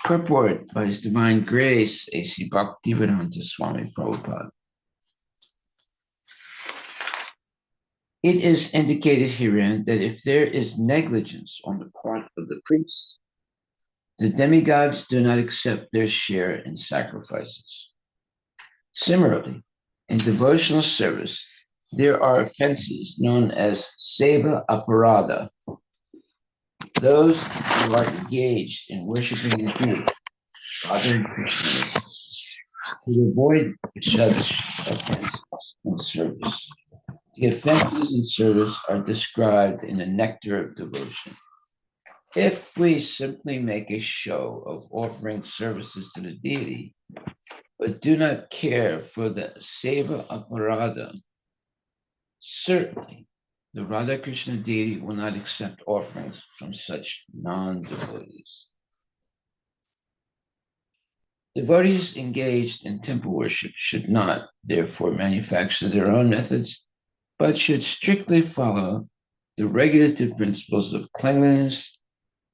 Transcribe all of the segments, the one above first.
Purport by His Divine Grace, A.C. Bhaktivedanta Swami Prabhupada. It is indicated herein that if there is negligence on the part of the priests, the demigods do not accept their share in sacrifices. Similarly, in devotional service, there are offenses known as seva aparada. Those who are engaged in worshiping the deity, Father and Krishna, to avoid such offenses in service. The offenses in service are described in the nectar of devotion. If we simply make a show of offering services to the deity, but do not care for the seva aparada, certainly the Radha Krishna deity will not accept offerings from such non-devotees. Devotees engaged in temple worship should not, therefore, manufacture their own methods, but should strictly follow the regulative principles of cleanliness,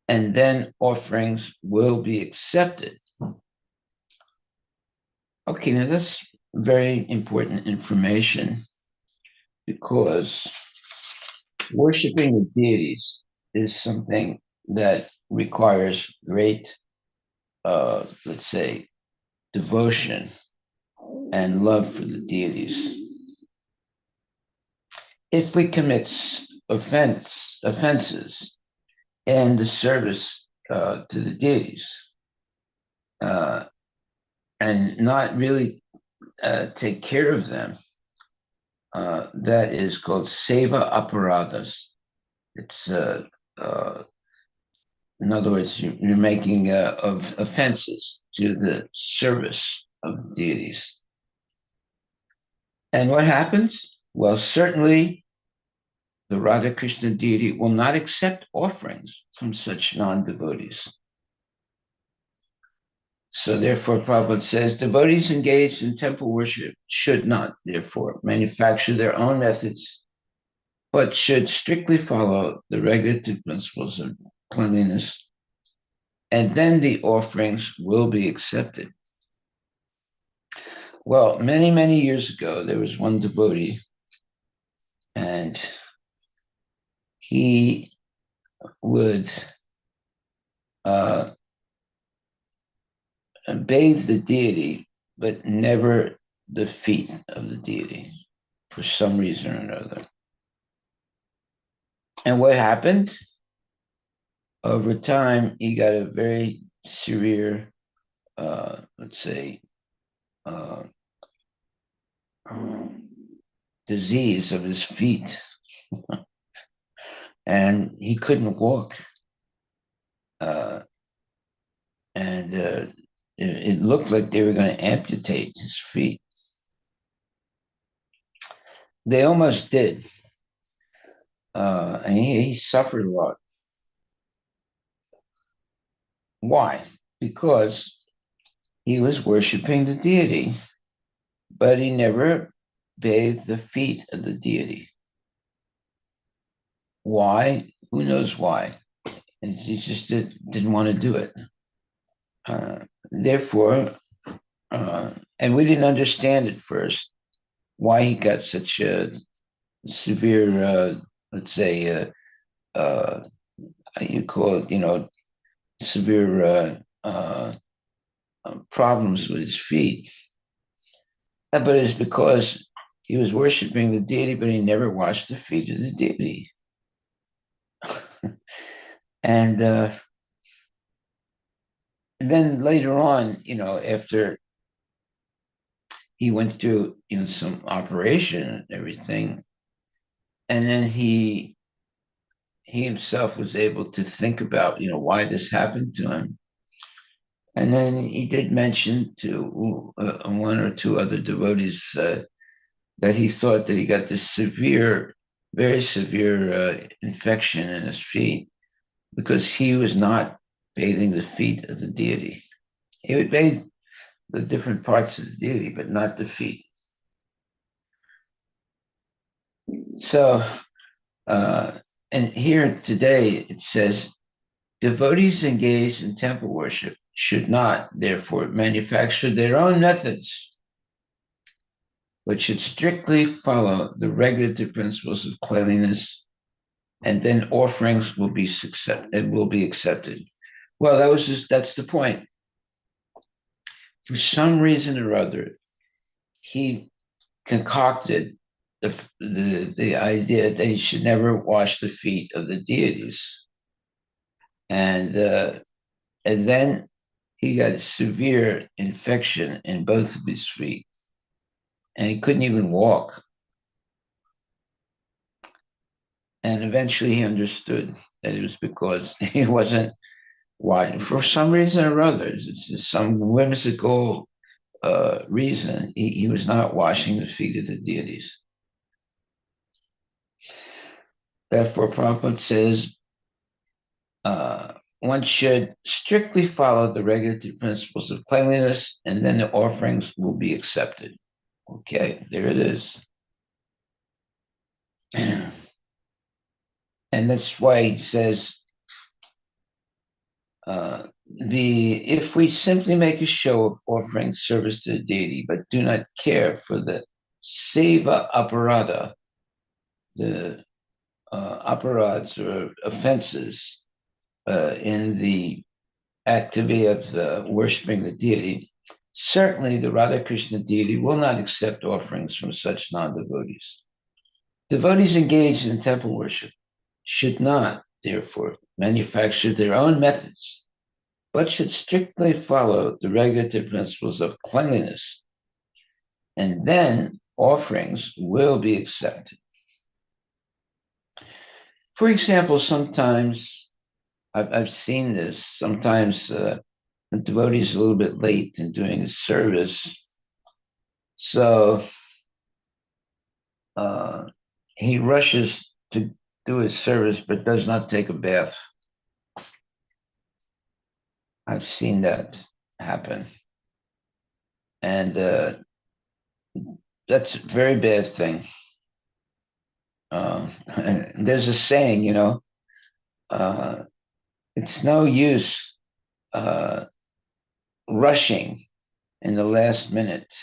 and then offerings will be accepted. Okay, now that's very important information because worshiping the deities is something that requires great, let's say, devotion and love for the deities. If we commit offenses in the service to the deities uh, and not really take care of them, that is called seva aparadas. It's in other words, you're making of offenses to the service of deities. And what happens? Well, certainly the Radha Krishna deity will not accept offerings from such non-devotees. So therefore, Prabhupada says, devotees engaged in temple worship should not, therefore, manufacture their own methods, but should strictly follow the regulative principles of cleanliness, and then the offerings will be accepted. Well, many, many years ago, there was one devotee, and he would uh, bathe the deity, but never the feet of the deity for some reason or another. And what happened? Over time, he got a very severe, let's say, uh, disease of his feet, and he couldn't walk. Uh, and it looked like they were going to amputate his feet. They almost did. And he suffered a lot. Why? Because he was worshiping the deity, but he never bathed the feet of the deity. Why? Who knows why? And he just didn't want to do it. Therefore, and we didn't understand at first why he got such a severe, let's say, you call it, severe problems with his feet. But it's because he was worshiping the deity, but he never washed the feet of the deity. and then later on, after he went through, some operation and everything, and then he himself was able to think about, why this happened to him. And then he did mention to one or two other devotees that he thought that he got this severe, very severe infection in his feet because he was not bathing the feet of the deity. He would bathe the different parts of the deity, but not the feet. So, and here today it says, devotees engaged in temple worship should not, therefore, manufacture their own methods, but should strictly follow the regulative principles of cleanliness, and then offerings will be accepted. Well, that's the point. For some reason or other, he concocted the idea that he should never wash the feet of the deities, and then he got a severe infection in both of his feet, and he couldn't even walk. And eventually, he understood that it was because he wasn't washing for some reason or other. It's just some whimsical reason he was not washing the feet of the deities. Therefore, Prabhupada says one should strictly follow the regulative principles of cleanliness, and then the offerings will be accepted. Okay, there it is. And that's why he says if we simply make a show of offering service to the deity, but do not care for the seva aparada, the aparads or offenses in the activity of worshiping the deity, certainly the Radha Krishna deity will not accept offerings from such non-devotees. Devotees engaged in temple worship should not, therefore, manufacture their own methods, but should strictly follow the regulative principles of cleanliness, and then offerings will be accepted. For example, sometimes I've seen this, sometimes the devotee is a little bit late in doing his service, so he rushes to do his service but does not take a bath. I've seen that happen. And that's a very bad thing. There's a saying, it's no use rushing in the last minute.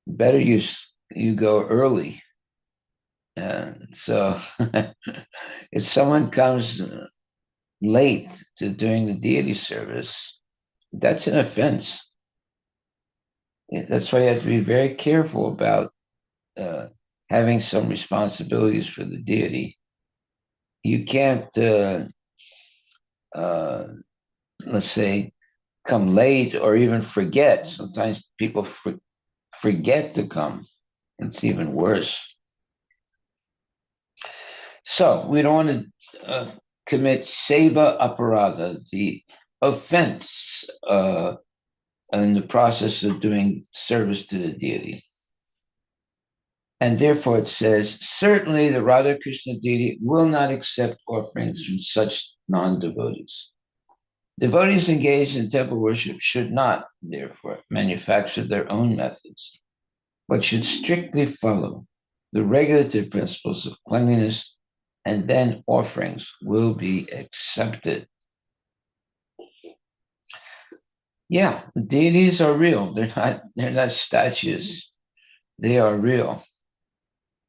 Better you go early. So if someone comes late to doing the deity service, that's an offense. That's why you have to be very careful about having some responsibilities for the deity. You can't, let's say, come late or even forget. Sometimes people forget to come. It's even worse. So we don't want to commit seva aparada, the offense in the process of doing service to the deity. And therefore it says, certainly the Radha Krishna deity will not accept offerings from such non-devotees. Devotees engaged in temple worship should not, therefore, manufacture their own methods, but should strictly follow the regulative principles of cleanliness, and then offerings will be accepted. Yeah, the deities are real. They're not statues. They are real.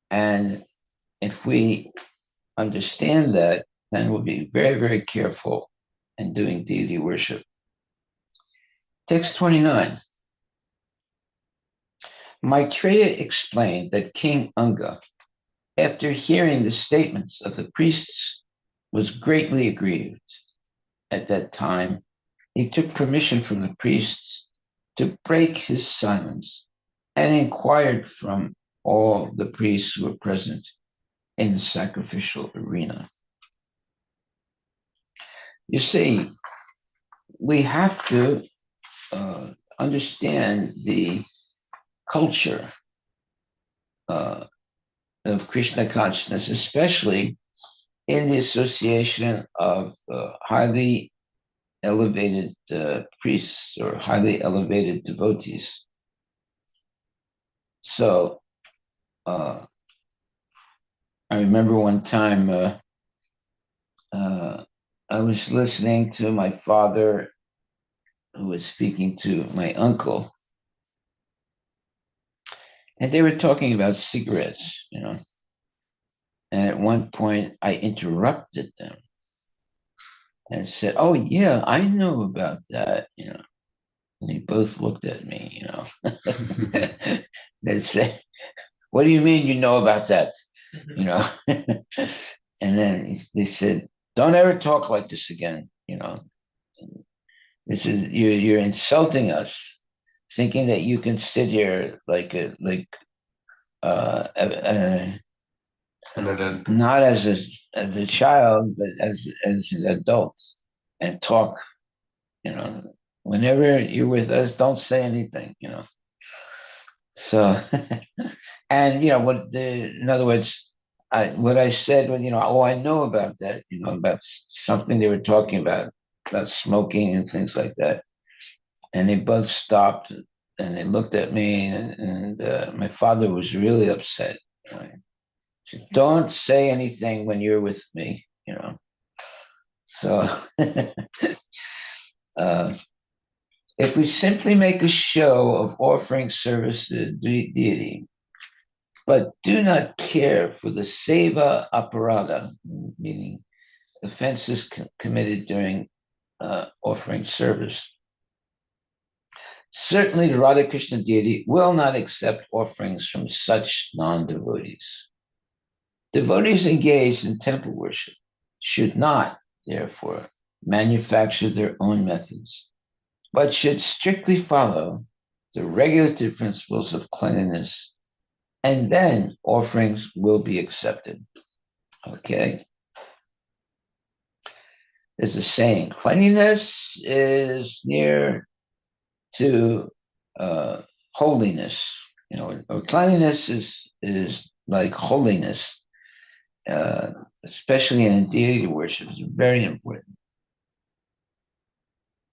And if we understand that, then we'll be very, very careful in doing deity worship. Text 29. Maitreya explained that King Anga, after hearing the statements of the priests, was greatly aggrieved. At that time, he took permission from the priests to break his silence and inquired from all the priests who were present in the sacrificial arena. You see, we have to understand the culture of Krishna consciousness, especially in the association of highly elevated priests or highly elevated devotees. So I remember one time I was listening to my father who was speaking to my uncle, and they were talking about cigarettes, And at one point, I interrupted them and said, "Oh yeah, I know about that." And they both looked at me. They said, "What do you mean you know about that?" You know. And then they said, "Don't ever talk like this again. This is you're insulting us, thinking that you can sit here like An adult. not as a child, but as an adult, and talk. You know, whenever you're with us, don't say anything. So, and in other words, what I said was, oh, I know about that, about something they were talking about smoking and things like that. And they both stopped and they looked at me, and my father was really upset. Right? Said, don't say anything when you're with me. So, uh, if we simply make a show of offering service to the deity, but do not care for the seva aparada, meaning offenses committed during offering service, certainly the Radha Krishna deity will not accept offerings from such non-devotees. Devotees engaged in temple worship should not, therefore, manufacture their own methods, but should strictly follow the regulative principles of cleanliness, and then offerings will be accepted. Okay? There's a saying cleanliness is near to holiness. Or cleanliness is like holiness, especially in deity worship, is very important.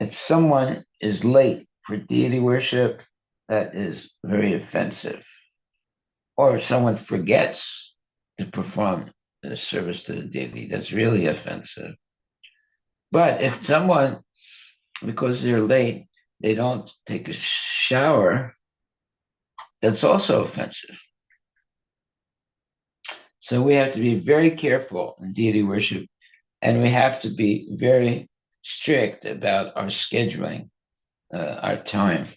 If someone is late for deity worship, that is very offensive. Or if someone forgets to perform the service to the deity, that's really offensive. But if someone, because they're late, they don't take a shower, that's also offensive. So we have to be very careful in deity worship, and we have to be very strict about our scheduling, our time.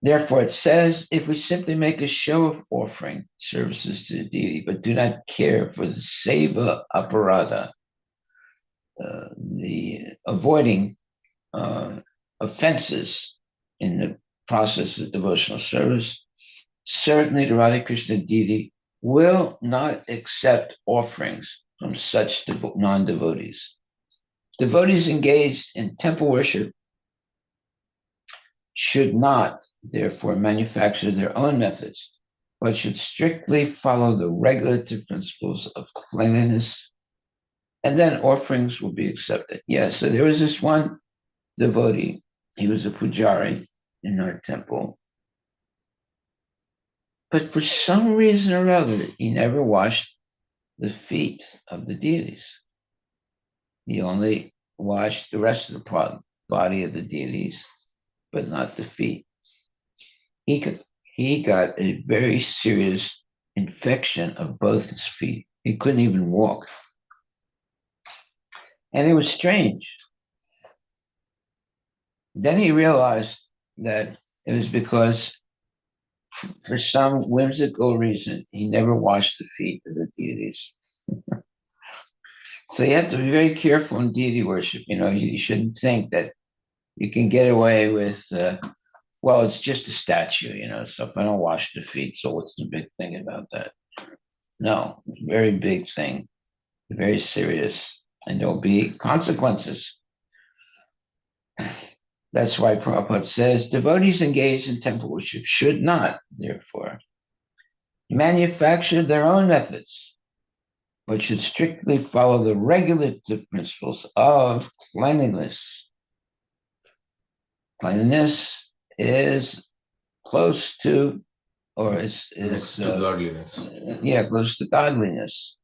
Therefore, it says, if we simply make a show of offering services to the deity, but do not care for the seva aparada, the avoiding offenses in the process of devotional service, certainly the Radha Krishna deity will not accept offerings from such non-devotees. Devotees engaged in temple worship should not, therefore, manufacture their own methods, but should strictly follow the regulative principles of cleanliness, and then offerings will be accepted. Yes, so there was this one devotee, he was a pujari in our temple, but for some reason or other, he never washed the feet of the deities. He only washed the rest of the body of the deities, but not the feet. He could, he got a very serious infection of both his feet. He couldn't even walk. And it was strange. Then he realized that it was because, for some whimsical reason, he never washed the feet of the deities. So you have to be very careful in deity worship. You shouldn't think that you can get away with, well, it's just a statue. So if I don't wash the feet, so what's the big thing about that? No, it's a very big thing, very serious, and there'll be consequences. That's why Prabhupada says devotees engaged in temple worship should not, therefore, manufacture their own methods, but should strictly follow the regulative principles of cleanliness. Cleanliness is close to, or Next to godliness. yeah, close to godliness.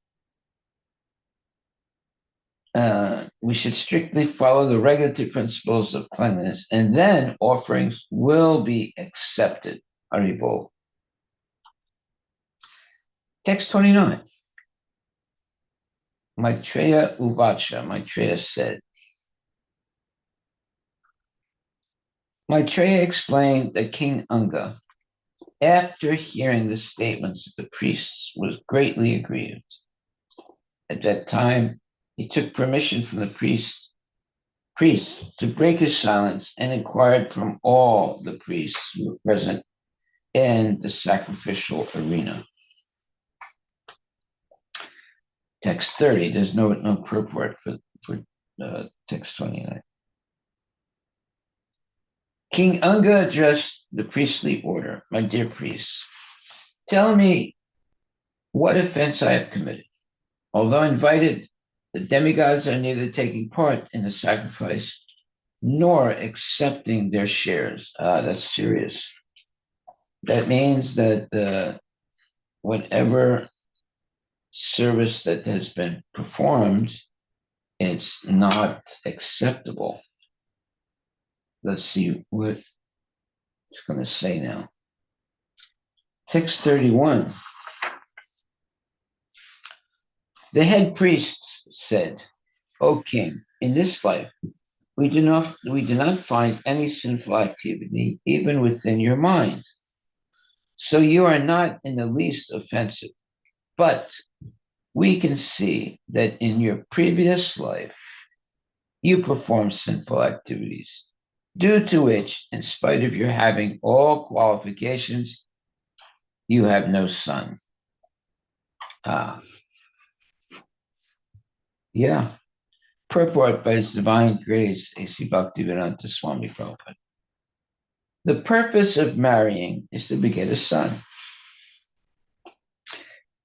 We should strictly follow the regulatory principles of cleanliness, and then offerings will be accepted. Haribol. Text 29. Maitreya Uvacha, Maitreya said. Maitreya explained that King Anga, after hearing the statements of the priests, was greatly aggrieved. At that time, he took permission from the priests to break his silence and inquired from all the priests who were present in the sacrificial arena. Text 30, there's no purport for text 29. King Unga addressed the priestly order. My dear priests, tell me what offense I have committed. Although invited, the demigods are neither taking part in the sacrifice nor accepting their shares. That's serious. That means that whatever service that has been performed, it's not acceptable. Let's see what it's going to say now. Text 31. The head priests said, O king, in this life, we do not find any sinful activity even within your mind. So you are not in the least offensive. But we can see that in your previous life, you performed sinful activities, due to which, in spite of your having all qualifications, you have no son. Yeah. Purport by His Divine Grace, A.C. Bhaktivedanta Swami Prabhupada. The purpose of marrying is to beget a son,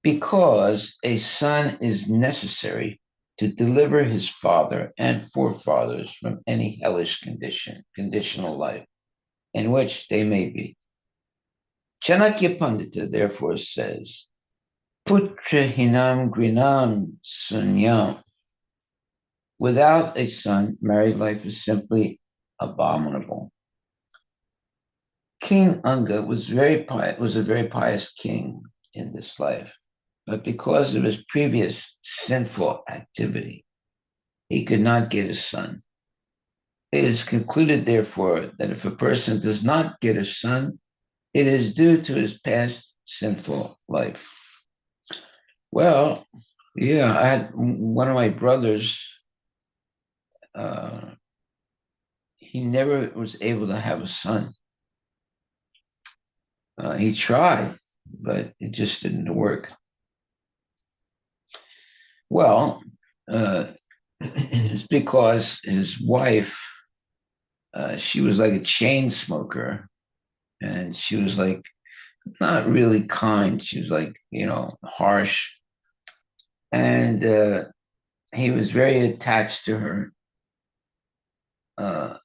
because a son is necessary to deliver his father and forefathers from any hellish conditional life in which they may be. Chanakya Pandita therefore says, Putra hinam grinam sunyam. Without a son, married life is simply abominable. King Anga was a very pious king in this life, but because of his previous sinful activity, he could not get a son. It is concluded, therefore, that if a person does not get a son, it is due to his past sinful life. Well, yeah, I had one of my brothers, he never was able to have a son. He tried, but it just didn't work. Well, it's because his wife, she was like a chain smoker, and she was like not really kind. She was like, harsh. And he was very attached to her. Uh,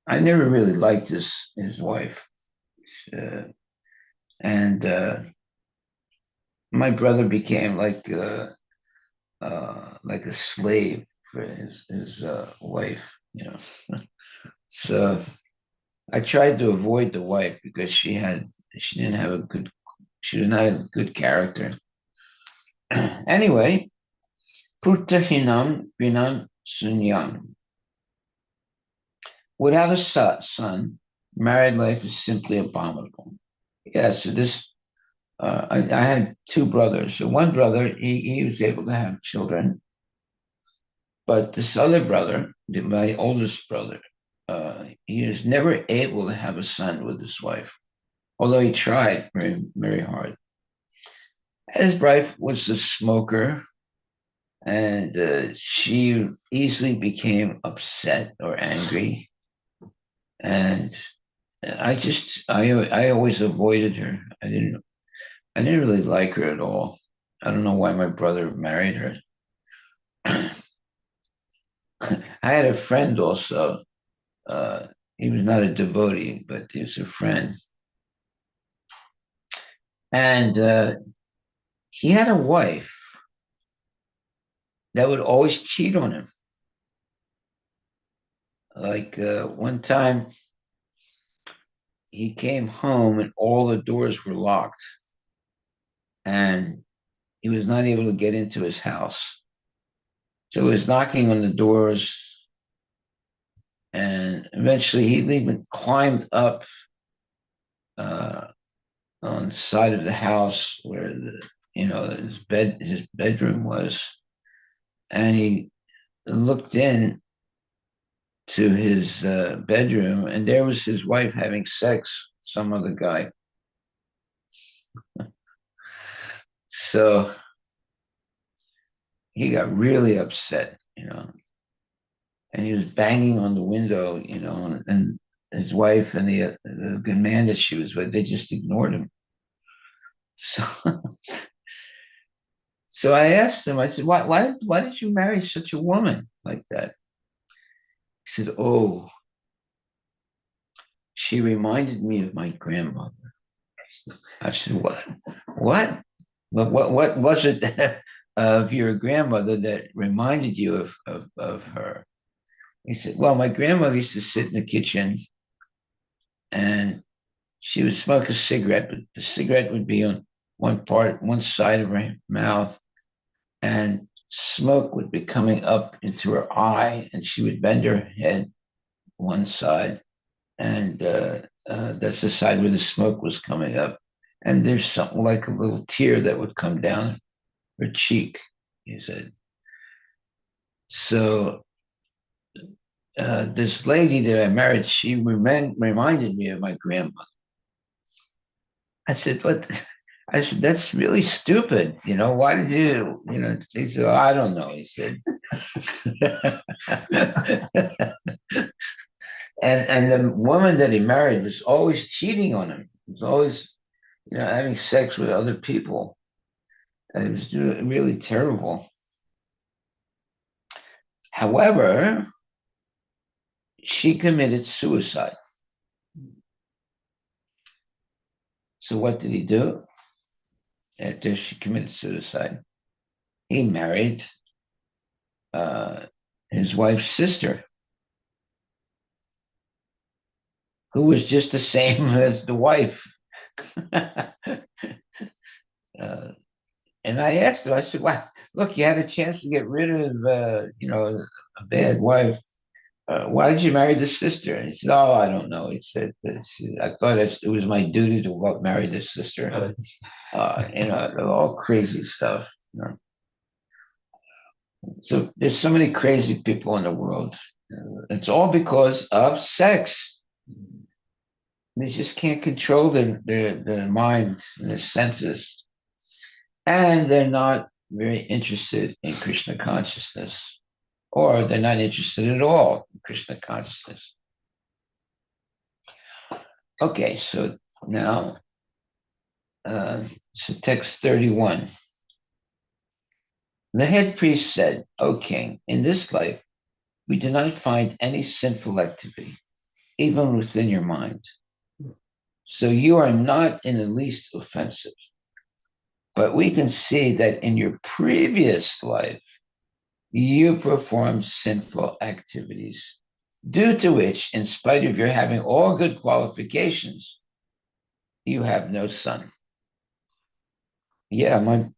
I never really liked his wife. Uh, and my brother became like a slave for his wife, So I tried to avoid the wife because she didn't have she was not a good character. Anyway, Putta Hinam Binam Sunyam. Without a son, married life is simply abominable. Yeah, so I had two brothers. So one brother, he was able to have children, but this other brother, my oldest brother, he was never able to have a son with his wife, although he tried very, very hard. His wife was a smoker, and she easily became upset or angry. And I always avoided her. I didn't really like her at all. I don't know why my brother married her. I had a friend also. He was not a devotee, but he was a friend. And he had a wife that would always cheat on him. Like one time he came home and all the doors were locked and he was not able to get into his house. So he was knocking on the doors and eventually he even climbed up uh, on the side of the house where his bedroom was, and he looked in to his bedroom, and there was his wife having sex with some other guy. So he got really upset, and he was banging on the window, and his wife and the good man that she was with, they just ignored him. So, so I asked him, I said, why did you marry such a woman like that? He said, oh, she reminded me of my grandmother. I said, what? What? What was it of your grandmother that reminded you of her? He said, well, my grandmother used to sit in the kitchen and she would smoke a cigarette, but the cigarette would be on one side of her mouth, and smoke would be coming up into her eye, and she would bend her head one side, and that's the side where the smoke was coming up. And there's something like a little tear that would come down her cheek, he said. So this lady that I married, she reminded me of my grandmother. I said, but I said, that's really stupid. Why did he said, oh, I don't know. He said, and the woman that he married was always cheating on him. Was always, having sex with other people. And it was really terrible. However, she committed suicide. So what did he do after she committed suicide? He married uh, his wife's sister, who was just the same as the wife. uh, and I asked him, I said, "Well, look, you had a chance to get rid of, a bad wife. Why did you marry the sister?" And he said, "Oh, I don't know." He said, "I thought it was my duty to marry the sister." All crazy stuff. So there's so many crazy people in the world. It's all because of sex. They just can't control their mind and their senses. And they're not very interested in Krishna consciousness, or they're not interested at all in Krishna consciousness. Okay, so now, so text 31. The head priest said, O king, in this life, we do not find any sinful activity, even within your mind. So you are not in the least offensive. But we can see that in your previous life, you performed sinful activities, due to which, in spite of your having all good qualifications, you have no son. Yeah, my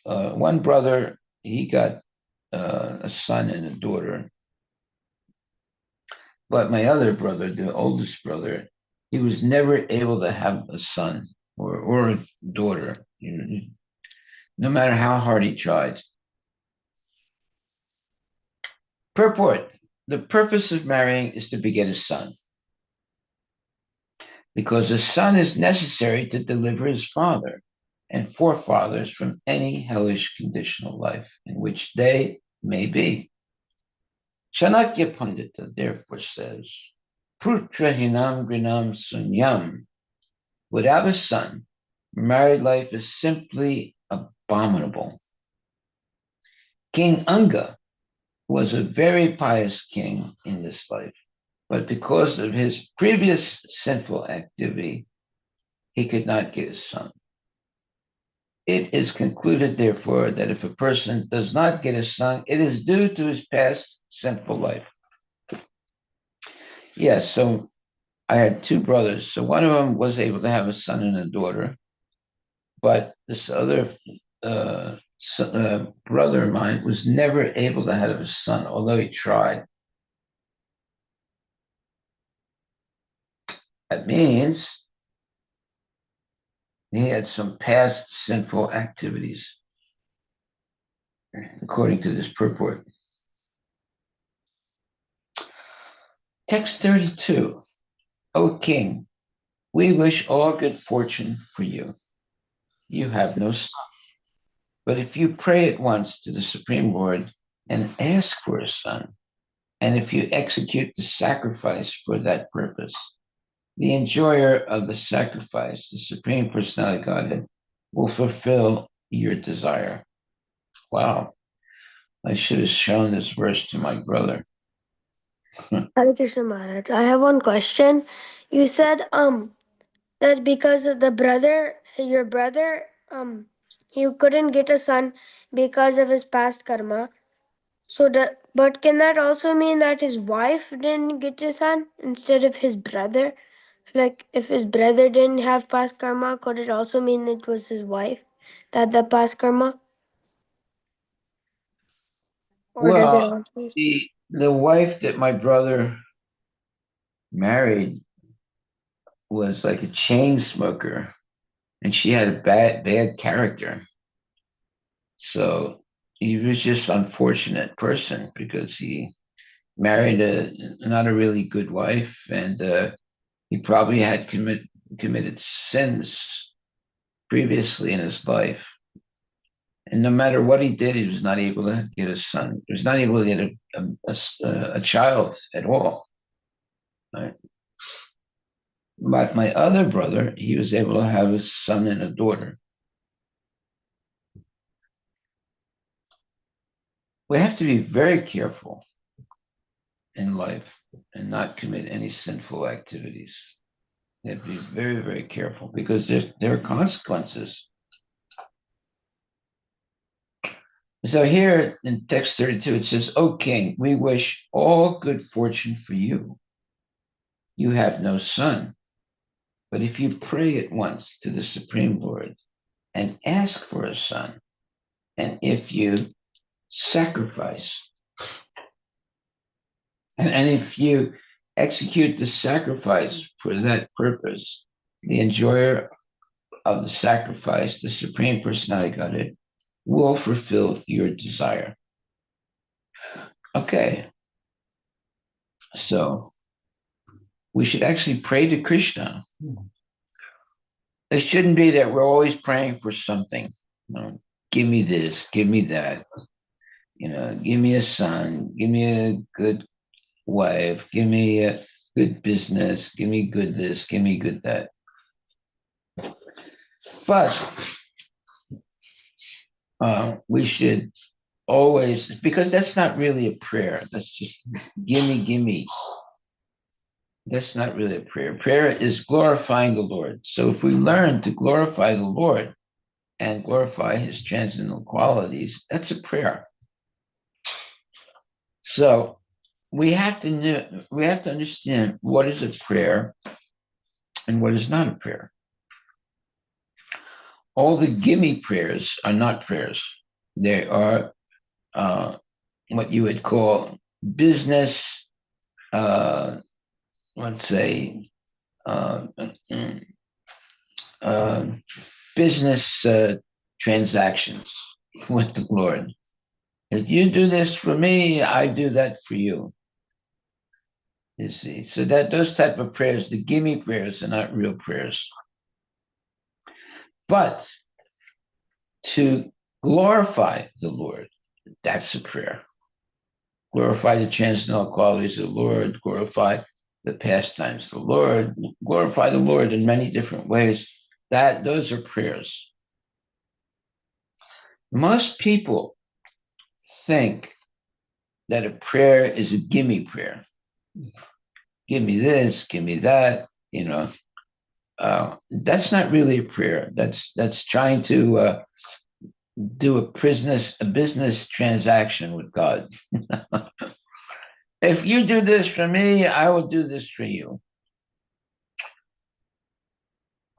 one brother, he got a son and a daughter, but my other brother, the oldest brother, he was never able to have a son or a daughter, no matter how hard he tried. Purport: the purpose of marrying is to beget a son, because a son is necessary to deliver his father and forefathers from any hellish conditional life in which they may be. Chanakya Pandita therefore says, Putra hinam grinam sunyam. Without a son, married life is simply abominable. King Anga was a very pious king in this life, but because of his previous sinful activity, he could not get a son. It is concluded, therefore, that if a person does not get a son, it is due to his past sinful life. Yes, so I had two brothers. So one of them was able to have a son and a daughter, but this other brother of mine was never able to have a son, although he tried. That means he had some past sinful activities, according to this purport. Text 32. O king, we wish all good fortune for you. You have no son. But if you pray at once to the Supreme Lord and ask for a son, and if you execute the sacrifice for that purpose, the enjoyer of the sacrifice, the Supreme Personality of Godhead, will fulfill your desire. Wow. I should have shown this verse to my brother. Hare Krishna Maharaj. I have one question. You said that because of the brother, your brother, he couldn't get a son because of his past karma. So that, but can that also mean that his wife didn't get a son instead of his brother? So like if his brother didn't have past karma, could it also mean it was his wife that the past karma? Or does it Well, also? the wife that my brother married was like a chain smoker, and she had a bad character. So he was just an unfortunate person because he married a not a really good wife, and he probably had committed sins previously in his life. And no matter what he did, he was not able to get a son. He was not able to get a child at all. Right? But my other brother, he was able to have a son and a daughter. We have to be very careful in life and not commit any sinful activities. You have to be very, very careful because there are consequences. So here in text 32, it says, O king, we wish all good fortune for you. You have no son. But if you pray at once to the Supreme Lord and ask for a son, and if you sacrifice, and if you execute the sacrifice for that purpose, the enjoyer of the sacrifice, the Supreme Personality of Godhead, will fulfill your desire. Okay, so we should actually pray to Krishna. It shouldn't be that we're always praying for something. You know, give me this, give me that. You know, give me a son, give me a good wife, give me a good business, give me good this, give me good that. But we should always, because that's not really a prayer. That's just gimme, gimme. That's not really a prayer. Prayer is glorifying the Lord. So if we learn to glorify the Lord and glorify his transcendental qualities, that's a prayer. So we have to understand what is a prayer and what is not a prayer. All the gimme prayers are not prayers. They are what you would call business, uh, let's say, uh, uh, business transactions with the Lord. If you do this for me, I do that for you. You see, so that those type of prayers, the gimme prayers, are not real prayers. But to glorify the Lord, that's a prayer. Glorify the transcendental qualities of the Lord, glorify the pastimes of the Lord, glorify the Lord in many different ways. Those are prayers. Most people think that a prayer is a gimme prayer. Give me this, give me that, you know. That's not really a prayer. That's trying to do a business transaction with God. if you do this for me, I will do this for you.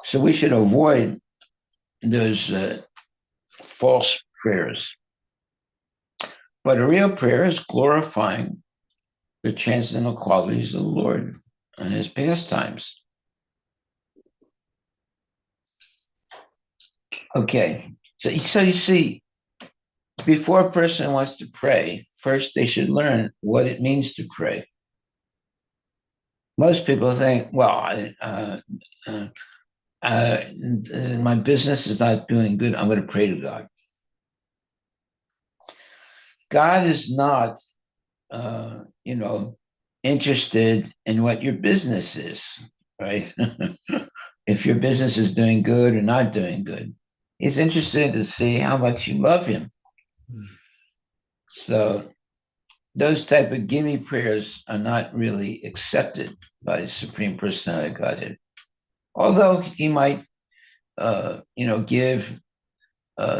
So we should avoid those false prayers. But a real prayer is glorifying the transcendental qualities of the Lord and his pastimes. Okay, so you see, before a person wants to pray, first they should learn what it means to pray. Most people think, well, my business is not doing good. I'm going to pray to God. God is not, uh, you know, interested in what your business is, right? If your business is doing good or not doing good, he's interested to see how much you love him. So those type of gimme prayers are not really accepted by the Supreme Personality of Godhead. Although he might, give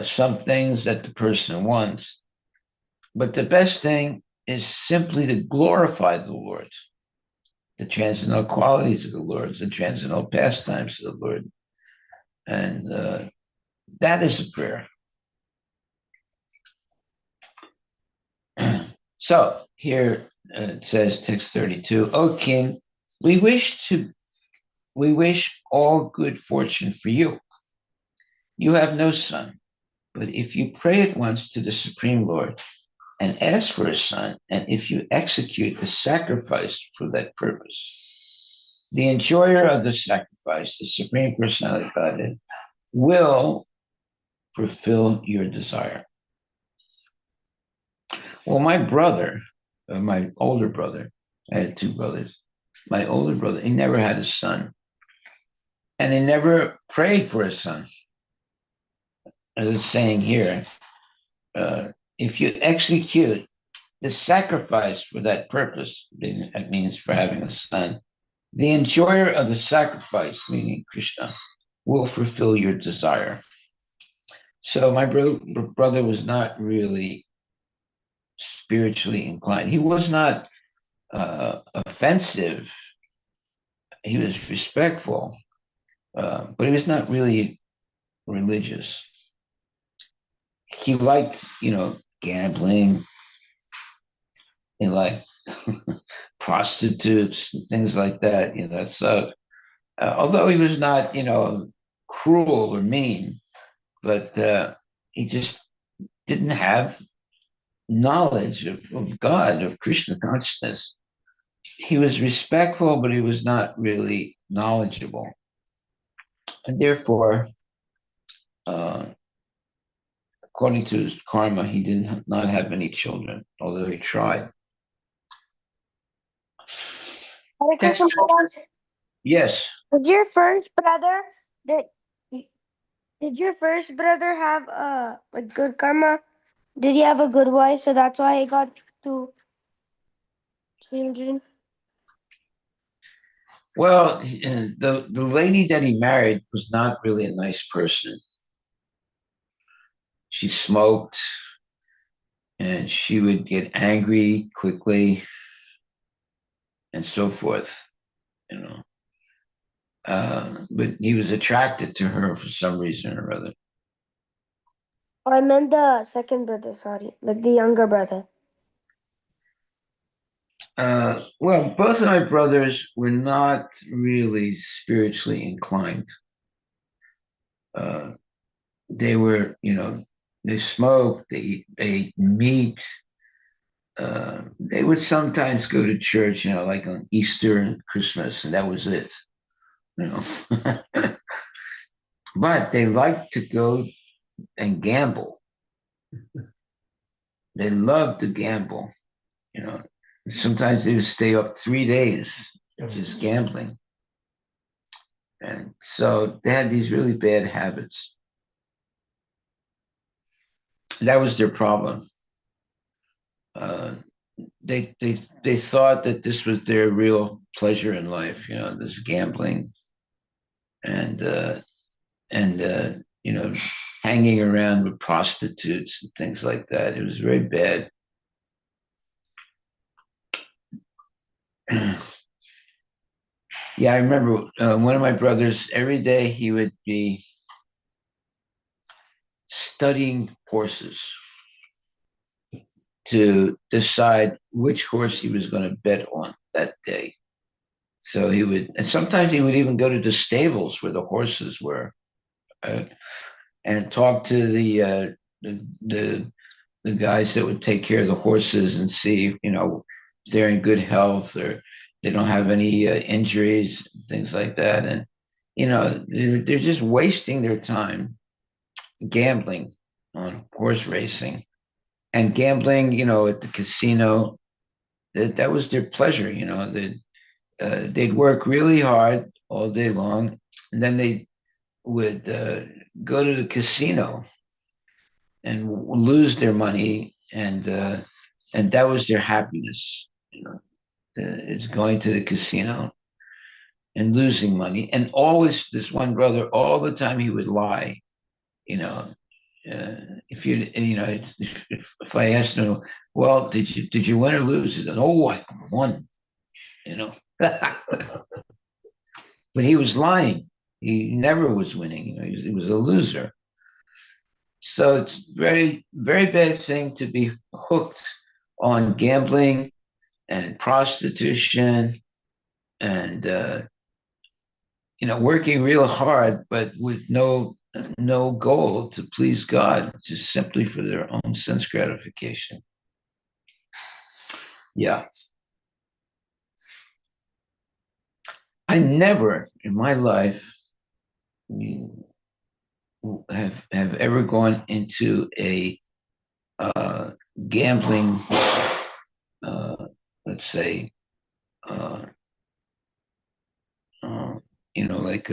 some things that the person wants, but the best thing is simply to glorify the Lord, the transcendental qualities of the Lord, the transcendental pastimes of the Lord, and that is a prayer. So here it says, text 32, O King, we wish all good fortune for you. You have no son, but if you pray at once to the Supreme Lord and ask for a son, and if you execute the sacrifice for that purpose, the enjoyer of the sacrifice, the Supreme Personality of Godhead, will fulfill your desire. Well, my older brother, I had two brothers. My older brother, he never had a son, and he never prayed for a son. As it's saying here, if you execute the sacrifice for that purpose, that means for having a son, the enjoyer of the sacrifice, meaning Krishna, will fulfill your desire. So my brother was not really spiritually inclined. He was not offensive. He was respectful, but he was not really religious. He liked, gambling. He liked prostitutes and things like that. So although he was not, cruel or mean, but he just didn't have knowledge of God, of Krishna consciousness. He was respectful, but he was not really knowledgeable. And therefore, uh, according to his karma, he did not have any children, although he tried. Hare Krishna Text, Maharaj, yes. did your first brother did did your first brother have like good karma? Did he have a good wife, so that's why he got two children? Well, the lady that he married was not really a nice person. She smoked, and she would get angry quickly, and so forth. You know, but he was attracted to her for some reason or other. Oh, I meant the second brother. Sorry, like the younger brother. Well, both of my brothers were not really spiritually inclined. Uh, they were, they smoked, they ate meat. They would sometimes go to church, like on Easter and Christmas, and that was it. You know, but they liked to go and gamble. They loved to gamble. You know, sometimes they would stay up 3 days just gambling. And so they had these really bad habits. That was their problem. Uh, they thought that this was their real pleasure in life, this gambling and hanging around with prostitutes and things like that. It was very bad. Yeah, I remember one of my brothers, every day he would be studying horses to decide which horse he was going to bet on that day. So he would, and sometimes he would even go to the stables where the horses were, uh, and talk to the the guys that would take care of the horses and see, if they're in good health or they don't have any injuries, things like that. And they're just wasting their time gambling on horse racing and gambling. At the casino. That was their pleasure. They'd work really hard all day long, and then they would go to the casino and lose their money, and that was their happiness. It's going to the casino and losing money, and always this one brother, all the time he would lie. You know, if if I asked him, well, did you win or lose? He said, oh, I won. You know, but he was lying. He never was winning. He was a loser. So it's very, very bad thing to be hooked on gambling and prostitution and working real hard, but with no goal to please God, just simply for their own sense gratification. Yeah, I never in my life have ever gone into a uh, gambling, uh, let's say, uh, uh, like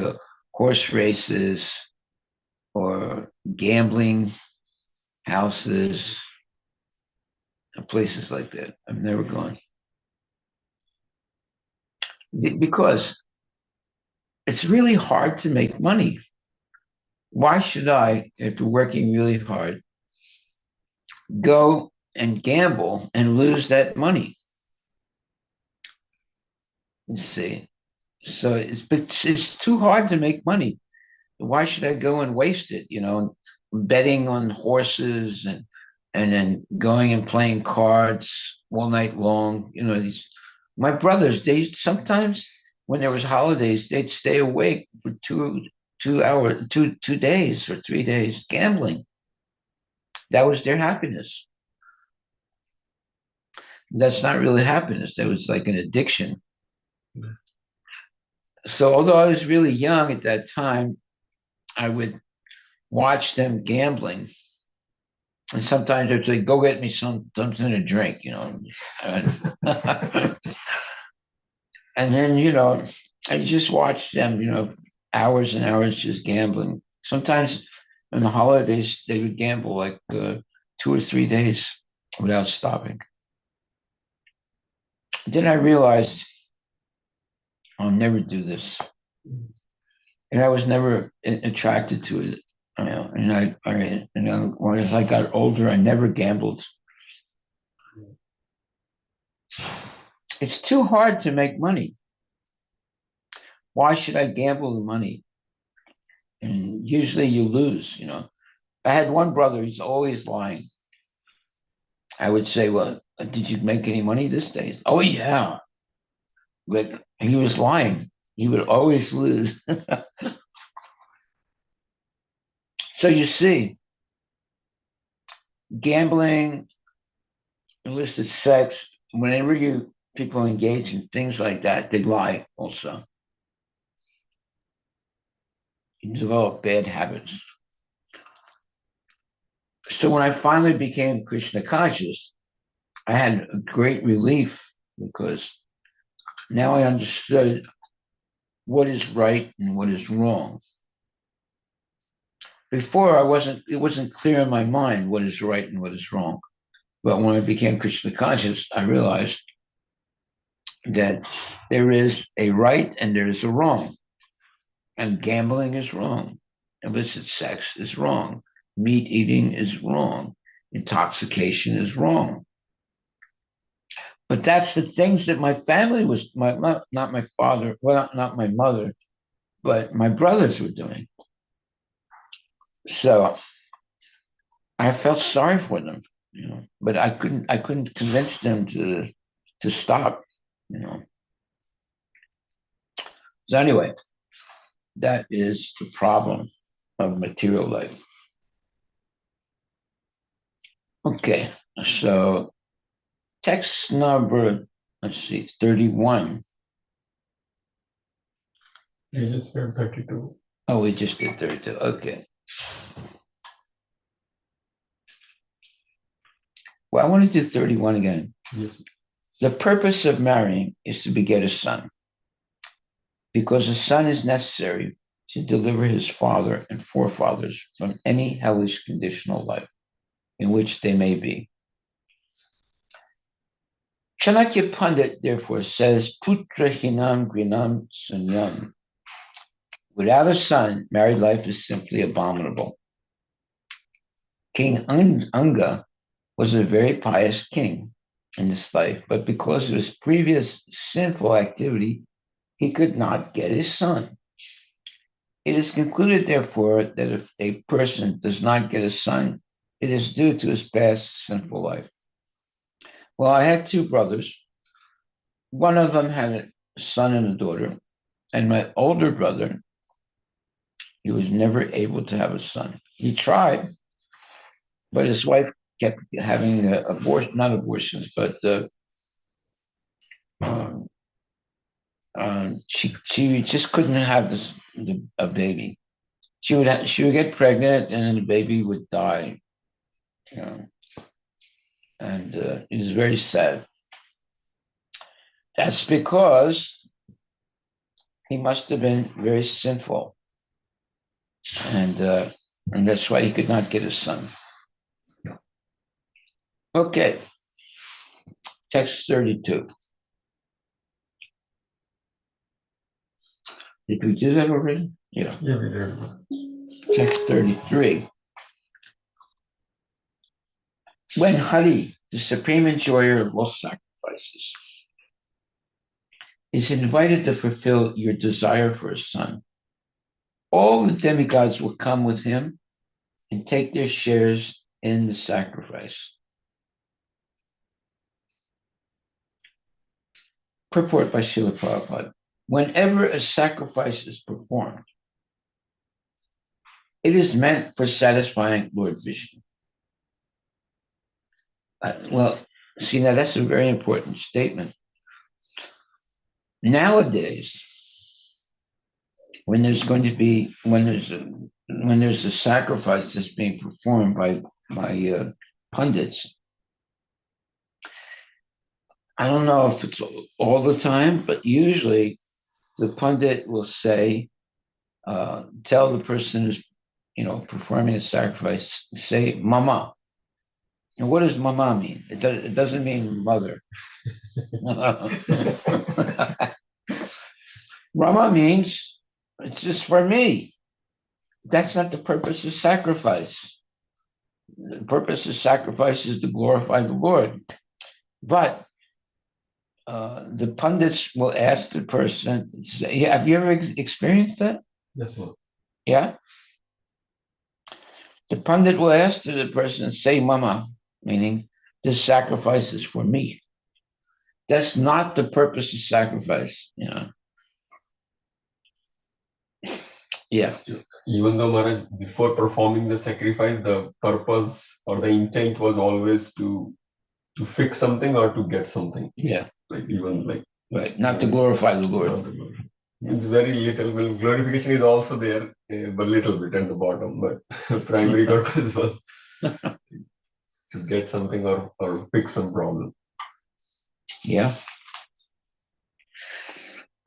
horse races or gambling houses, places like that. I've never gone because it's really hard to make money. Why should I, after working really hard, go and gamble and lose that money? You see, so it's too hard to make money. Why should I go and waste it? Betting on horses and then going and playing cards all night long. My brothers, they sometimes when there was holidays, they'd stay awake for 2 hours, 2 days or 3 days gambling. That was their happiness. That's not really happiness. That was like an addiction. So although I was really young at that time, I would watch them gambling. And sometimes I'd say, go get me something to drink. And, and then, I just watched them, hours and hours just gambling. Sometimes on the holidays, they would gamble like 2 or 3 days without stopping. Then I realized I'll never do this. And I was never attracted to it. As I got older, I never gambled. It's too hard to make money. Why should I gamble the money? And usually you lose. I had one brother, he's always lying. I would say, well, did you make any money this day? Oh, yeah. But he was lying. He would always lose. So you see, gambling, illicit sex, whenever people engage in things like that, they lie also. You develop bad habits. So when I finally became Krishna conscious, I had a great relief because now I understood what is right and what is wrong. Before it wasn't clear in my mind what is right and what is wrong. But when I became Krishna conscious, I realized that there is a right and there is a wrong. And gambling is wrong. Illicit sex is wrong. Meat eating is wrong. Intoxication is wrong. But that's the things that my family was, not my father, well, not my mother, but my brothers were doing. So I felt sorry for them, but I couldn't convince them to stop. So anyway, that is the problem of material life. Okay, so text number, let's see, 31. You just said 32. Oh, we just did 32. Okay. Well, I want to do 31 again. Yes. The purpose of marrying is to beget a son, because a son is necessary to deliver his father and forefathers from any hellish conditional life in which they may be. Chanakya Pandit therefore says, Putra hinam grinam sunyam. Without a son, married life is simply abominable. King Anga was a very pious king in this life, but because of his previous sinful activity, he could not get his son. It is concluded, therefore, that if a person does not get a son, it is due to his past sinful life. Well, I had two brothers. One of them had a son and a daughter, and my older brother, he was never able to have a son. He tried, but his wife kept having not abortions, but um, she just couldn't have a baby. She would get pregnant, and then the baby would die. You know, and it was very sad. That's because he must have been very sinful, and that's why he could not get a son. Okay, text 32. Did we do that already? Yeah. Yeah, we did. Text 33. When Hari, the supreme enjoyer of all sacrifices, is invited to fulfill your desire for a son, all the demigods will come with him and take their shares in the sacrifice. Purport by Srila Prabhupada. Whenever a sacrifice is performed, it is meant for satisfying Lord Vishnu. Well, see, now that's a very important statement. Nowadays, when there's a sacrifice that's being performed by pundits, I don't know if it's all the time, but usually the pundit will say, tell the person who's performing a sacrifice, say mama. And what does mama mean? It doesn't mean mother. Mama means it's just for me. That's not the purpose of sacrifice. The purpose of sacrifice is to glorify the Lord. But the pundits will ask the person, say, have you ever experienced that? Yes, sir. Yeah. The pundit will ask to the person, say mama, meaning this sacrifice is for me. That's not the purpose of sacrifice. Yeah. Even though Maharaj, before performing the sacrifice, the purpose or the intent was always to fix something or to get something. Yeah. Like even like Right. Not to glorify the Lord. It's very little. Well, glorification is also there, but little bit at the bottom. But primary purpose was to get something or fix some problem. Yeah.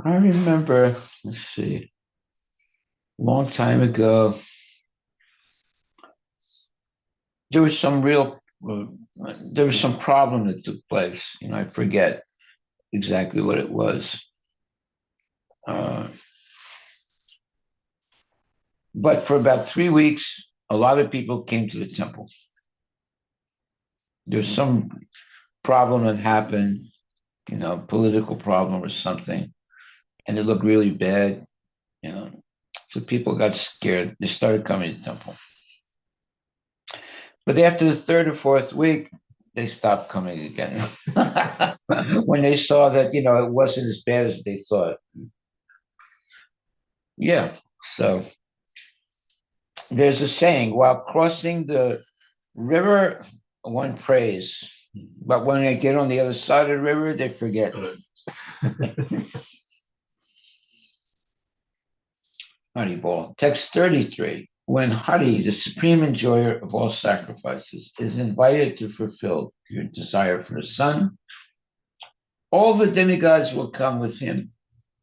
I remember, let's see, a long time ago, there was some problem that took place. I forget exactly what it was. But for about 3 weeks, a lot of people came to the temple. There's some problem that happened, political problem or something, and it looked really bad, you know. So people got scared. They started coming to the temple. But after the third or fourth week, they stopped coming again. When they saw that, it wasn't as bad as they thought. Yeah. So there's a saying, while crossing the river, one prays. But when they get on the other side of the river, they forget. Haribol. Text 33. When Hari, the supreme enjoyer of all sacrifices, is invited to fulfill your desire for a son, all the demigods will come with him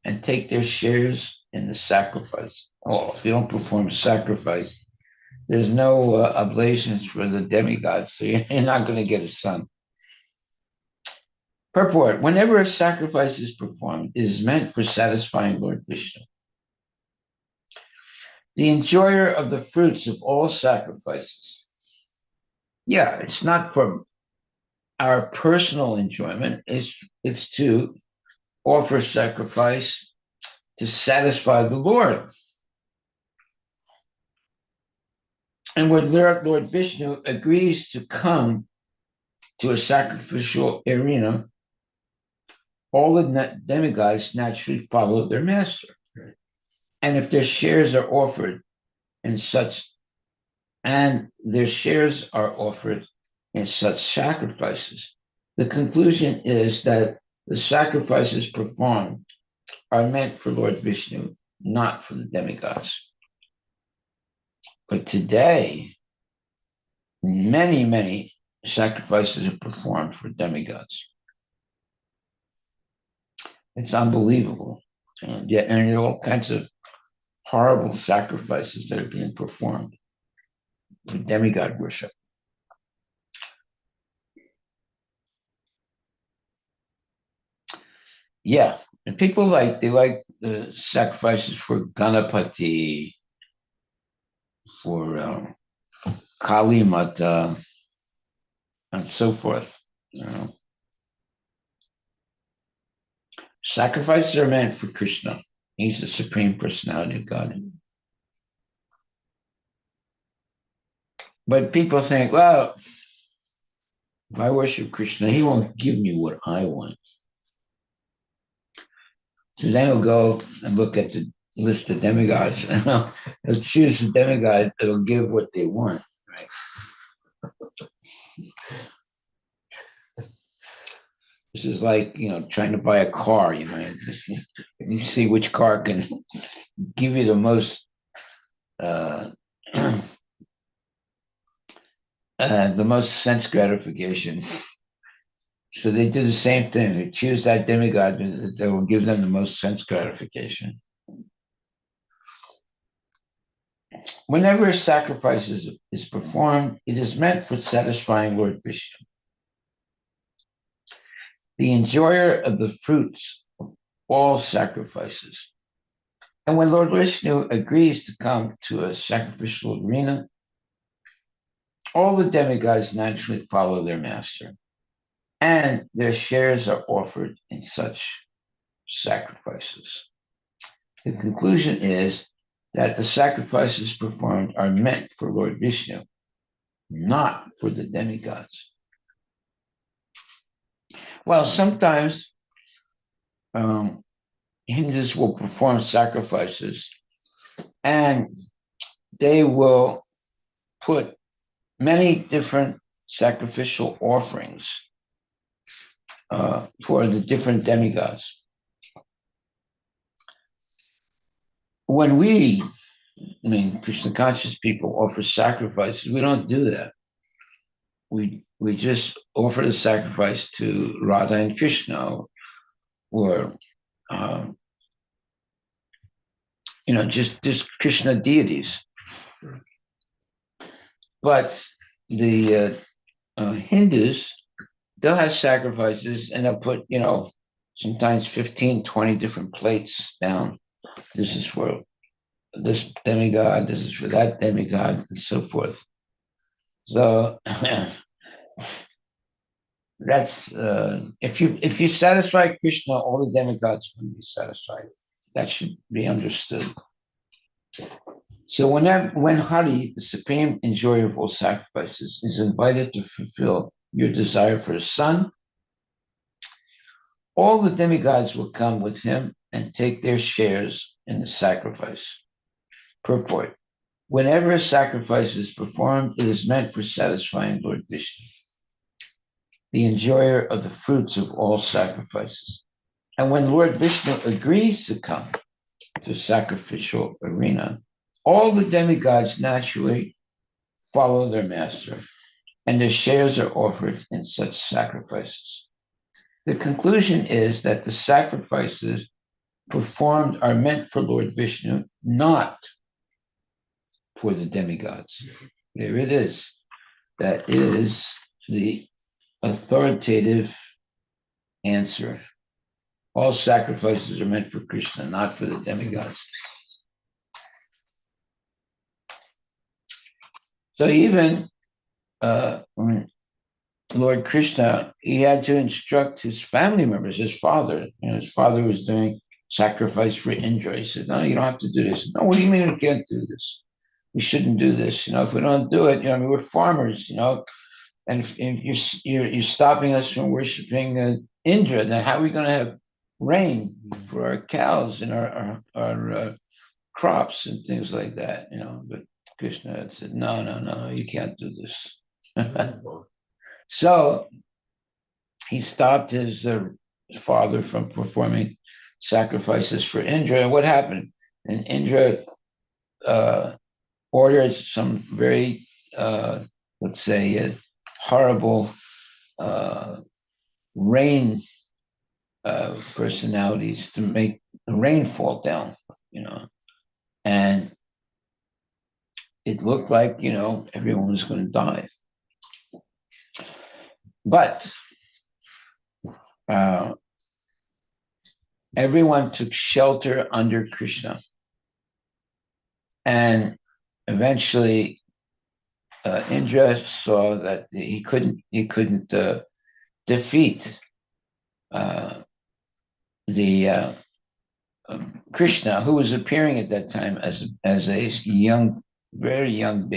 and take their shares in the sacrifice. Oh, if you don't perform sacrifice, there's no oblations for the demigods, so you're not going to get a son. Purport: whenever a sacrifice is performed, it is meant for satisfying Lord Vishnu, the enjoyer of the fruits of all sacrifices. Yeah, it's not for our personal enjoyment, it's to offer sacrifice to satisfy the Lord. And when Lord Vishnu agrees to come to a sacrificial arena, all the demigods naturally follow their master. And if their shares are offered in such, and their shares are offered in such sacrifices, the conclusion is that the sacrifices performed are meant for Lord Vishnu, not for the demigods. But today, many, many sacrifices are performed for demigods. It's unbelievable. And yet, and there are all kinds of horrible sacrifices that are being performed for demigod worship. Yeah, and people they like the sacrifices for Ganapati, for Kali Mata, and so forth. Sacrifices are meant for Krishna. He's the supreme personality of God. But people think, well, if I worship Krishna, he won't give me what I want. So then he'll go and look at the list of demigods, and he'll choose the demigod that'll give what they want. Right? This is like trying to buy a car. You see which car can give you the most the most sense gratification. So they do the same thing. They choose that demigod that will give them the most sense gratification. Whenever a sacrifice is performed, it is meant for satisfying Lord Vishnu, the enjoyer of the fruits of all sacrifices. And when Lord Vishnu agrees to come to a sacrificial arena, all the demigods naturally follow their master, and their shares are offered in such sacrifices. The conclusion is that the sacrifices performed are meant for Lord Vishnu, not for the demigods. Well, sometimes Hindus will perform sacrifices and they will put many different sacrificial offerings for the different demigods. When Krishna conscious people offer sacrifices, we don't do that. We just offer the sacrifice to Radha and Krishna, or just Krishna deities. But the Hindus, they'll have sacrifices and they'll put, sometimes 15, 20 different plates down. This is for this demigod, this is for that demigod, and so forth. So That's if you satisfy Krishna, all the demigods will be satisfied. That should be understood. So when Hari, the supreme enjoyer of all sacrifices, is invited to fulfill your desire for a son, all the demigods will come with him and take their shares in the sacrifice. Purport. Whenever a sacrifice is performed, it is meant for satisfying Lord Vishnu, the enjoyer of the fruits of all sacrifices. And when Lord Vishnu agrees to come to the sacrificial arena, all the demigods naturally follow their master, and their shares are offered in such sacrifices. The conclusion is that the sacrifices performed are meant for Lord Vishnu, not for the demigods. There it is. That is the authoritative answer. All sacrifices are meant for Krishna, not for the demigods. So even when Lord Krishna, he had to instruct his family members, his father. His father was doing sacrifice for Indra. He said, "No, you don't have to do this." No, what do you mean we can't do this? We shouldn't do this. If we don't do it, I mean, we're farmers. And if you're stopping us from worshiping Indra, then how are we going to have rain for our cows and our crops and things like that? But Krishna had said, no, no, no, you can't do this. So he stopped his father from performing sacrifices for Indra. And what happened? And Indra ordered some very, let's say, horrible rain personalities to make the rain fall down, and it looked like, everyone was going to die. But everyone took shelter under Krishna. And eventually, Indra saw that he couldn't defeat the Krishna, who was appearing at that time as a young, very young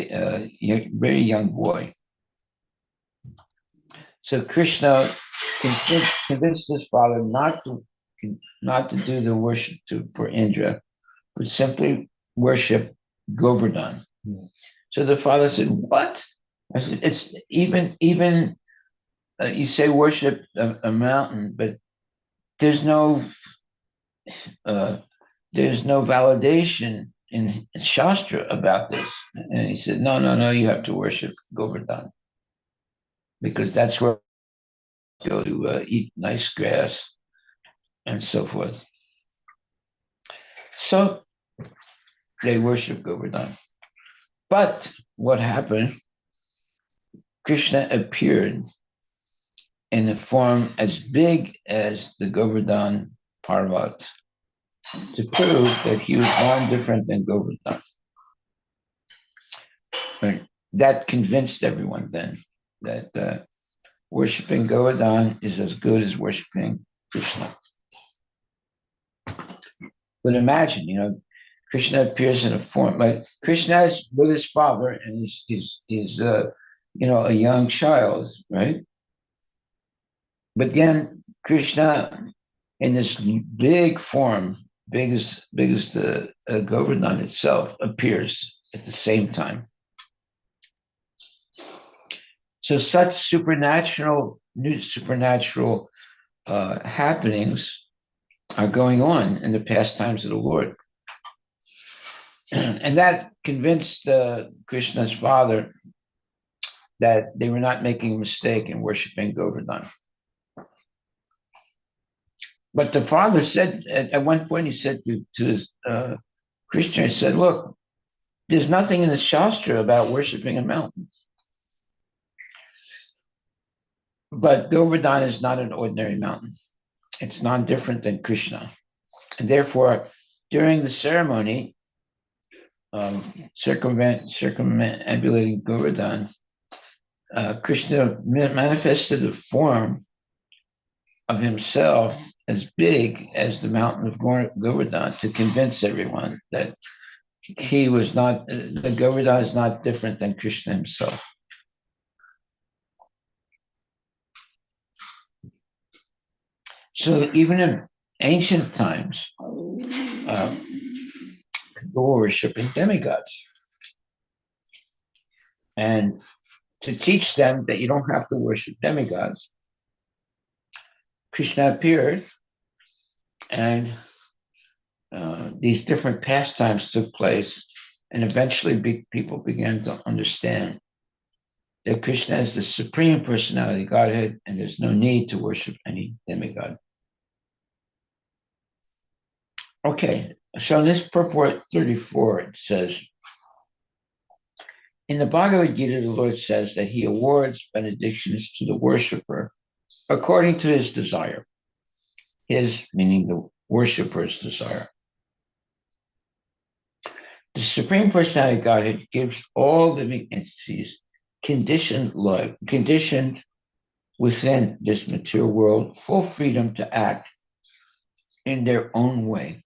boy. So Krishna convinced his father not to do the worship for Indra, but simply worship Govardhan. So the father said, "What?" I said, "It's even you say worship a mountain, but there's no validation in Shastra about this." And he said, "No, no, no, you have to worship Govardhan because that's where you go to eat nice grass and so forth." So they worship Govardhan. But what happened? Krishna appeared in a form as big as the Govardhan Parvat to prove that he was not different than Govardhan. And that convinced everyone then that worshiping Govardhan is as good as worshiping Krishna. But imagine, Krishna appears in a form like Krishna is with his father, and he's a young child, right? But then Krishna, in this big form, big as the Govardhan itself, appears at the same time. So such new supernatural happenings are going on in the pastimes of the Lord. And that convinced Krishna's father that they were not making a mistake in worshiping Govardhan. But the father said, at one point, he said to Krishna, he said, "Look, there's nothing in the Shastra about worshiping a mountain. But Govardhan is not an ordinary mountain. It's not different than Krishna. And therefore, during the ceremony, circumambulating Govardhan, Krishna manifested a form of himself as big as the mountain of Govardhan to convince everyone that he was not, the Govardhan is not different than Krishna himself. So even in ancient times, people were worshiping demigods. And to teach them that you don't have to worship demigods, Krishna appeared, and these different pastimes took place, and eventually people began to understand that Krishna is the supreme personality Godhead, and there's no need to worship any demigod. Okay, so in this purport 34, it says, in the Bhagavad Gita, the Lord says that he awards benedictions to the worshiper according to his desire. His, meaning the worshiper's desire. The Supreme Personality Godhead gives all living entities conditioned life, conditioned within this material world, full freedom to act in their own way.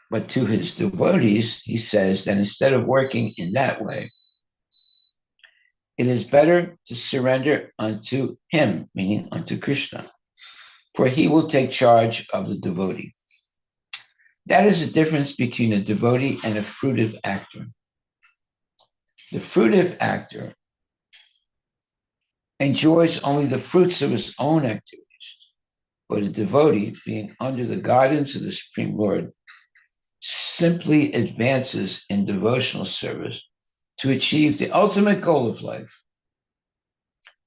But to his devotees, he says that instead of working in that way, it is better to surrender unto him, meaning unto Krishna, for he will take charge of the devotee. That is the difference between a devotee and a fruitive actor. The fruitive actor enjoys only the fruits of his own activities, but a devotee, being under the guidance of the Supreme Lord, simply advances in devotional service to achieve the ultimate goal of life,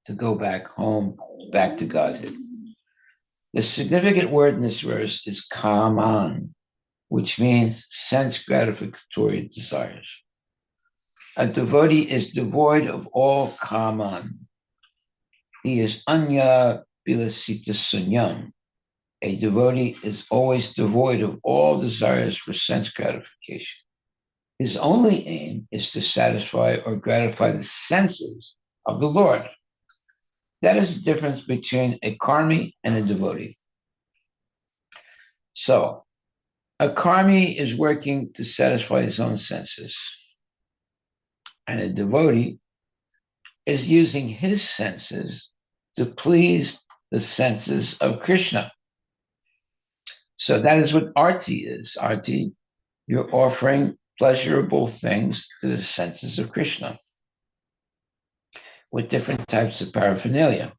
to go back home, back to Godhead. The significant word in this verse is kaman, which means sense gratificatory desires. A devotee is devoid of all kaman. He is anya bilasita sunyam. A devotee is always devoid of all desires for sense gratification. His only aim is to satisfy or gratify the senses of the Lord. That is the difference between a karmi and a devotee. So, a karmi is working to satisfy his own senses, and a devotee is using his senses to please the senses of Krishna. So that is what arti is. Arti, you're offering pleasurable things to the senses of Krishna with different types of paraphernalia.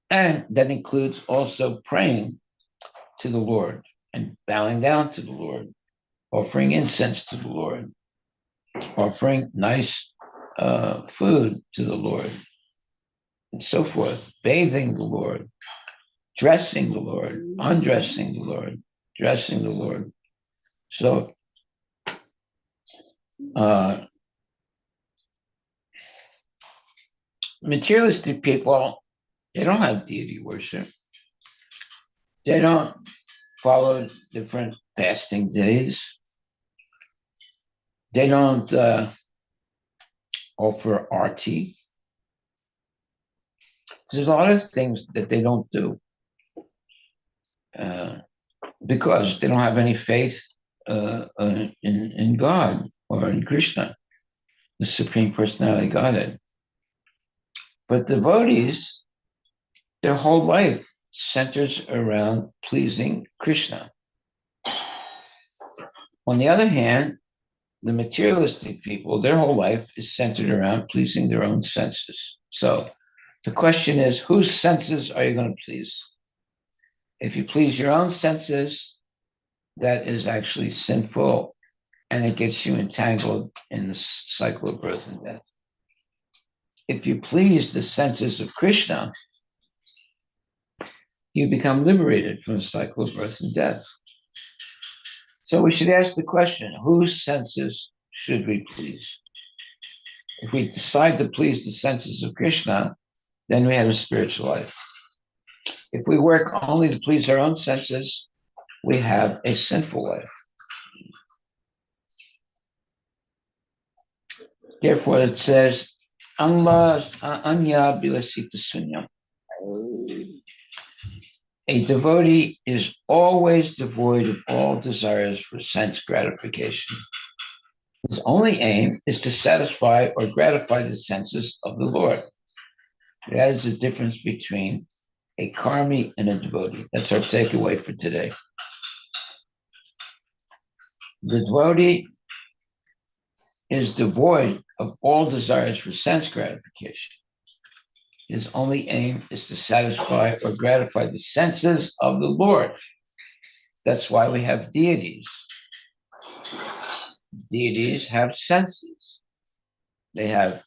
And that includes also praying to the Lord and bowing down to the Lord, offering incense to the Lord, offering nice food to the Lord, and so forth, bathing the Lord, dressing the Lord, undressing the Lord, dressing the Lord. So materialistic people, they don't have deity worship. They don't follow different fasting days. They don't offer arti. There's a lot of things that they don't do because they don't have any faith in God or in Krishna, the Supreme Personality Godhead. But devotees, their whole life centers around pleasing Krishna. On the other hand, the materialistic people, their whole life is centered around pleasing their own senses. So the question is, whose senses are you going to please? If you please your own senses, that is actually sinful, and it gets you entangled in the cycle of birth and death. If you please the senses of Krishna, you become liberated from the cycle of birth and death. So we should ask the question, whose senses should we please? If we decide to please the senses of Krishna, then we have a spiritual life. If we work only to please our own senses, we have a sinful life. Therefore, it says Anya Bilasita Sunyam. A devotee is always devoid of all desires for sense gratification. His only aim is to satisfy or gratify the senses of the Lord. That is the difference between a karmi and a devotee. That's our takeaway for today. The devotee is devoid of all desires for sense gratification. His only aim is to satisfy or gratify the senses of the Lord. That's why we have deities. Deities have senses. They have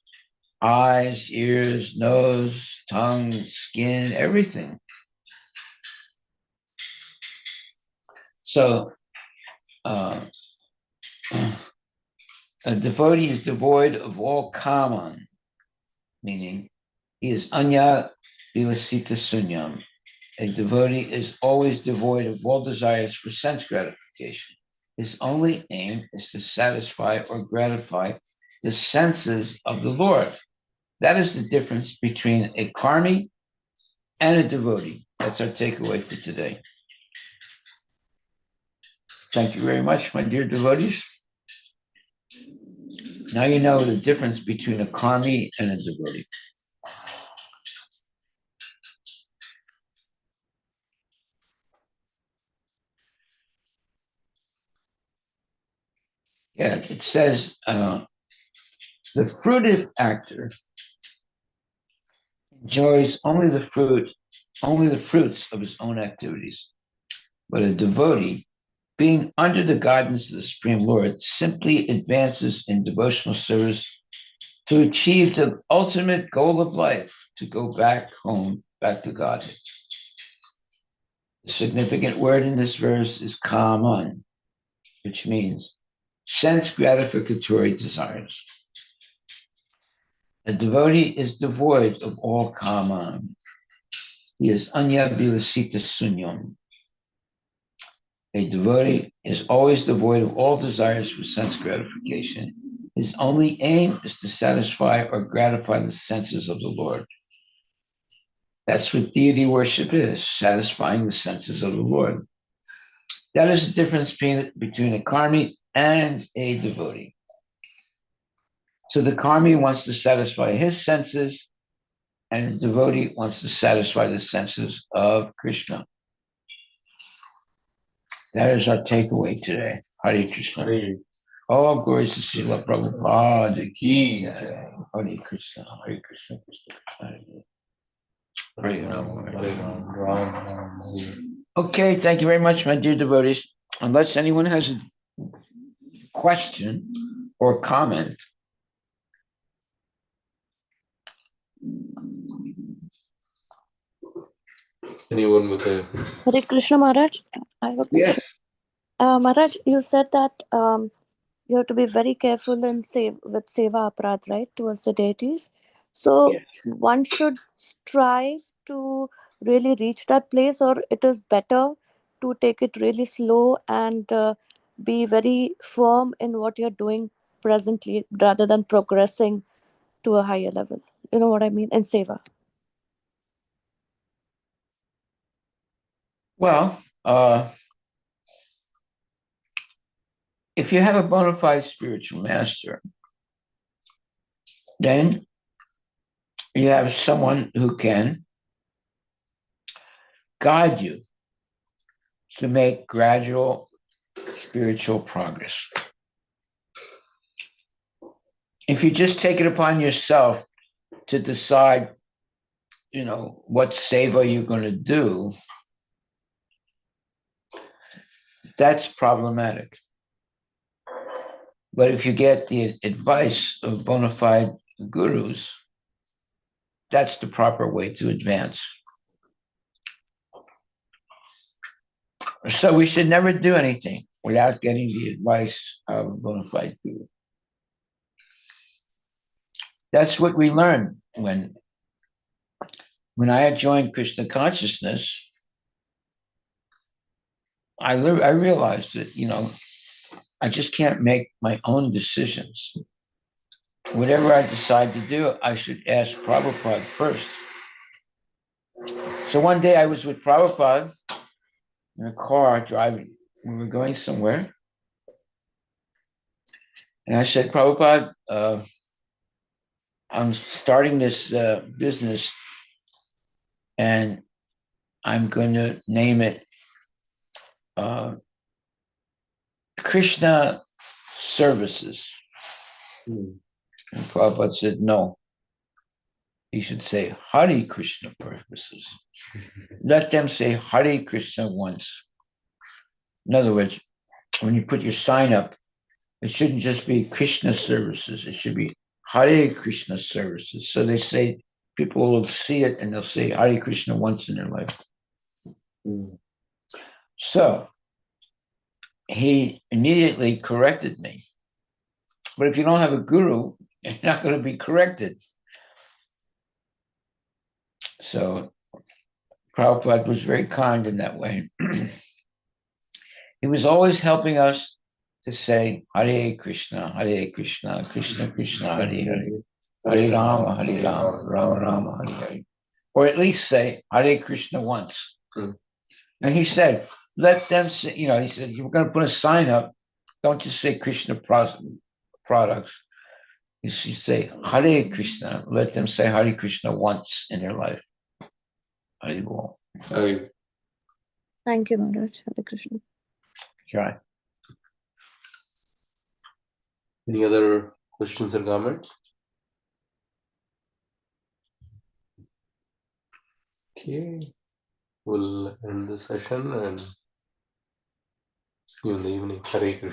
eyes, ears, nose, tongue, skin, everything. So uh, a devotee is devoid of all kaman, meaning he is anya vilasita sunyam. A devotee is always devoid of all desires for sense gratification. His only aim is to satisfy or gratify the senses of the Lord. That is the difference between a karmi and a devotee. That's our takeaway for today. Thank you very much, my dear devotees. Now you know the difference between a karmi and a devotee. Yeah, it says the fruitive actor enjoys only the fruits of his own activities. But a devotee, being under the guidance of the Supreme Lord, simply advances in devotional service to achieve the ultimate goal of life, to go back home, back to God. The significant word in this verse is kaman, which means sense gratificatory desires. A devotee is devoid of all kaman. He is anya vilasita sunyam. A devotee is always devoid of all desires for sense gratification. His only aim is to satisfy or gratify the senses of the Lord. That's what deity worship is, satisfying the senses of the Lord. That is the difference between a karmi and a devotee. So the karmi wants to satisfy his senses, and the devotee wants to satisfy the senses of Krishna. That is our takeaway today. Hare Krishna. Hare All glories to Srila Prabhupada ki jai. Hare Krishna, Hare Krishna, Krishna Krishna. Hare Rama, Hare Rama. Ram, Hare. Okay, thank you very much, my dear devotees. Unless anyone has a question or comment. Anyone with a Hare Krishna Maharaj, I have a Yes. question. Maharaj, you said that you have to be very careful in with seva aparadh, right, towards the deities. So Yes. one should strive to really reach that place, or it is better to take it really slow and be very firm in what you're doing presently rather than progressing to a higher level. You know what I mean? In seva. Well, if you have a bona fide spiritual master, then you have someone who can guide you to make gradual spiritual progress. If you just take it upon yourself to decide, what seva you're going to do, that's problematic. But if you get the advice of bona fide gurus, that's the proper way to advance. So we should never do anything without getting the advice of a bona fide guru. That's what we learned when I had joined Krishna consciousness. I realized that I just can't make my own decisions. whatever I decide to do, I should ask Prabhupada first. So one day I was with Prabhupada in a car driving. We were going somewhere. And I said, Prabhupada, I'm starting this business and I'm going to name it Krishna Services. And Prabhupada said, no, he should say Hare Krishna Purposes. Let them say Hare Krishna once. In other words, when you put your sign up, it shouldn't just be Krishna Services. It should be Hare Krishna Services. So they say, people will see it and they'll say Hare Krishna once in their life. So he immediately corrected me. But if you don't have a guru, you're not going to be corrected. So Prabhupada was very kind in that way. He was always helping us to say Hare Krishna, Krishna Krishna, Hare Hare, Hare Rama, Rama Rama, Hare Hare. Or at least say Hare Krishna once. And he said, let them say, he said, you're going to put a sign up. Don't just say Krishna products. You should say Hare Krishna. Let them say Hare Krishna once in their life. Hare Bol. Hare. Thank you, Maharaj. Hare Krishna. Try. Any other questions and comments? Okay, we'll end the session and see you in the evening. Hare Krishna.